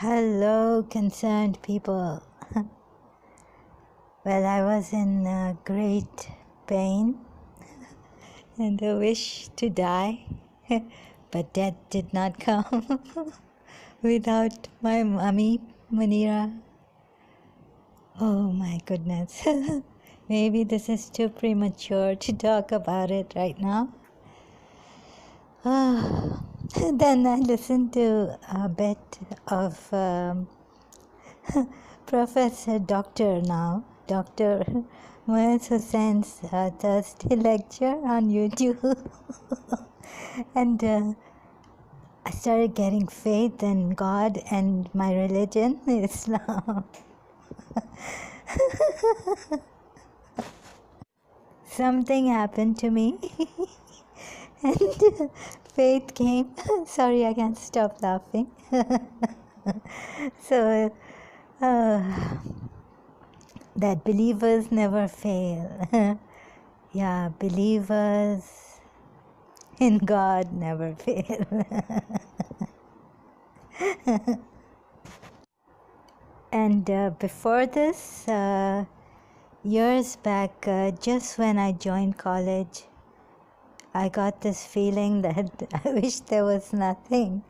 Hello, concerned people. Well, I was in great pain and a wish to die, but death did not come without my mummy, Munira. Oh my goodness. Maybe this is too premature to talk about it right now. Then I listened to a bit of Professor Doctor now, Dr. Moiz Hussein's Thursday lecture on YouTube. And I started getting faith in God and my religion, Islam. Something happened to me and faith came. Sorry, I can't stop laughing. So, that believers never fail. Yeah, believers in God never fail. And before this, years back, just when I joined college, I got this feeling that I wish there was nothing.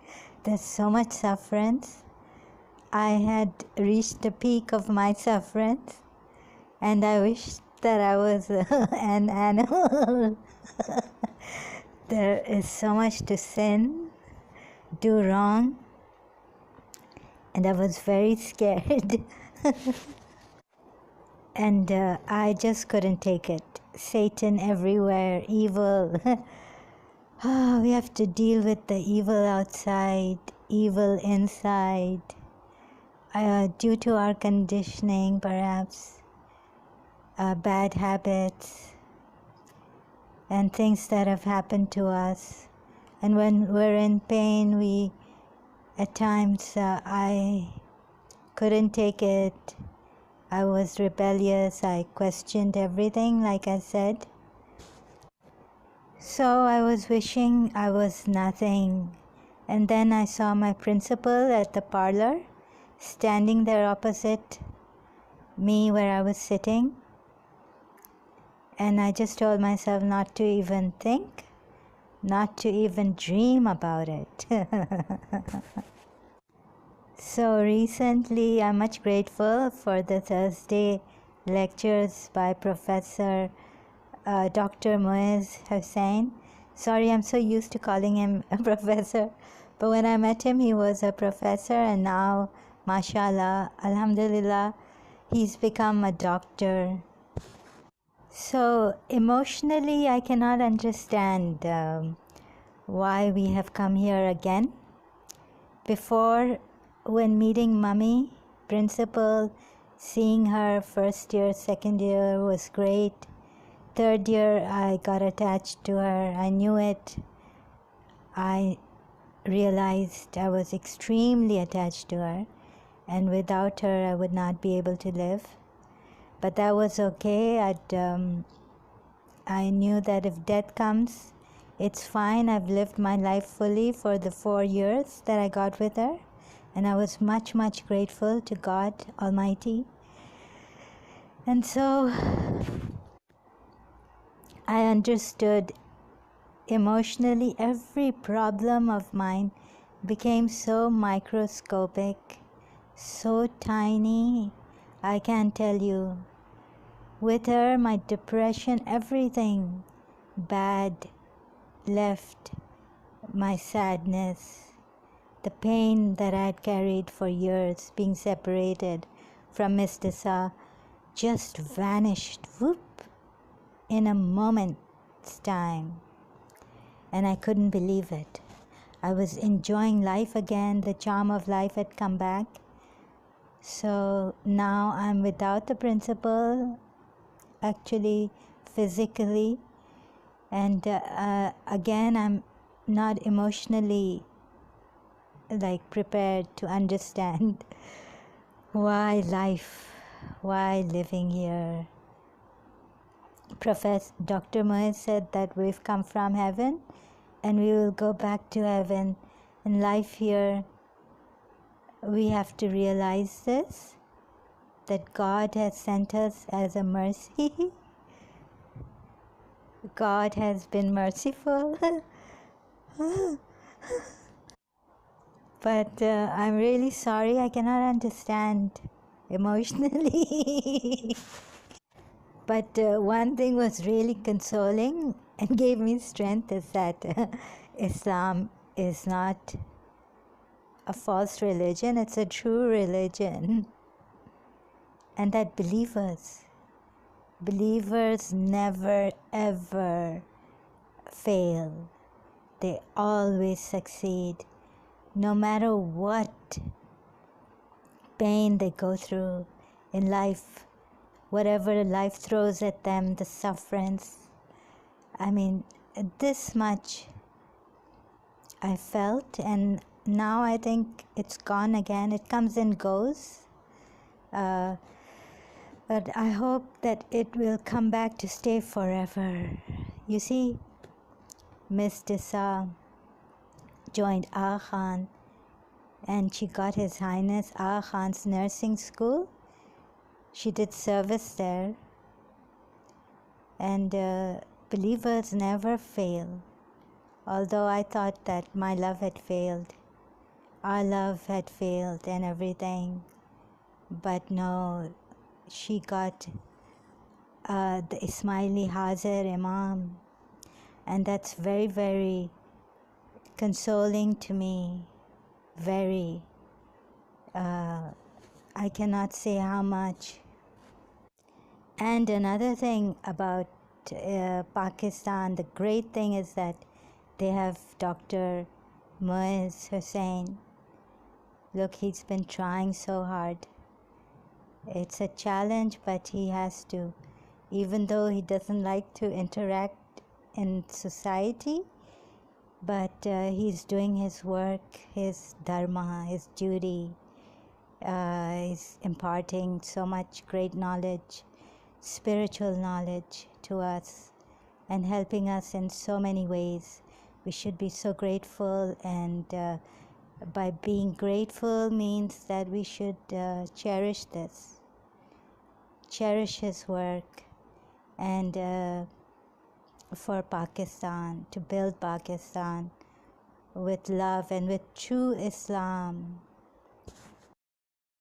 There's so much sufferance. I had reached the peak of my sufferance, and I wished that I was an animal. There is so much to sin, do wrong, and I was very scared. And I just couldn't take it. Satan everywhere, evil. We have to deal with the evil outside, evil inside. Due to our conditioning, perhaps, bad habits, and things that have happened to us. And when we're in pain, at times, I couldn't take it. I was rebellious. I questioned everything, like I said. So I was wishing I was nothing. And then I saw my principal at the parlor, standing there opposite me where I was sitting. And I just told myself not to even think, not to even dream about it. So recently, I'm much grateful for the Thursday lectures by Professor Dr. Moiz Hussain. Sorry, I'm so used to calling him a professor. But when I met him, he was a professor, and now, mashallah, alhamdulillah, he's become a doctor. So emotionally, I cannot understand why we have come here again. Before, when meeting Mummy, principal, seeing her first year, second year was great. Third year, I got attached to her. I knew it. I realized I was extremely attached to her, and without her, I would not be able to live. But that was okay. I knew that if death comes, it's fine. I've lived my life fully for the 4 years that I got with her. And I was much, much grateful to God Almighty. And so I understood emotionally every problem of mine became so microscopic, so tiny, I can't tell you. With her, my depression, everything bad left, my sadness, the pain that I had carried for years, being separated from Mr. Sa, just vanished, whoop, in a moment's time. And I couldn't believe it. I was enjoying life again. The charm of life had come back. So now I'm without the principal, actually physically. And again, I'm not emotionally prepared to understand why life, why living here. Professor Dr. Moiz said that we've come from heaven and we will go back to heaven, and life here we have to realize this, that God has sent us as a mercy. God has been merciful. But I'm really sorry, I cannot understand emotionally. But one thing was really consoling and gave me strength is that Islam is not a false religion, it's a true religion. And that believers never ever fail. They always succeed, no matter what pain they go through in life, whatever life throws at them, the sufferance. I mean, this much I felt, and now I think it's gone again. It comes and goes. But I hope that it will come back to stay forever. You see, Miss Dissa joined Aga Khan, and she got His Highness Aga Khan's nursing school. She did service there, and believers never fail. Although I thought that my love had failed, our love had failed and everything, but no, she got the Ismaili Hazir Imam, and that's very, very consoling to me. Very. I cannot say how much. And another thing about Pakistan, the great thing is that they have Dr. Moiz Hussain. Look, he's been trying so hard. It's a challenge, but he has to. Even though he doesn't like to interact in society, but he's doing his work, his dharma, his duty. He's imparting so much great knowledge, spiritual knowledge to us, and helping us in so many ways. We should be so grateful, and by being grateful means that we should cherish this, cherish his work, and for Pakistan, to build Pakistan with love and with true Islam.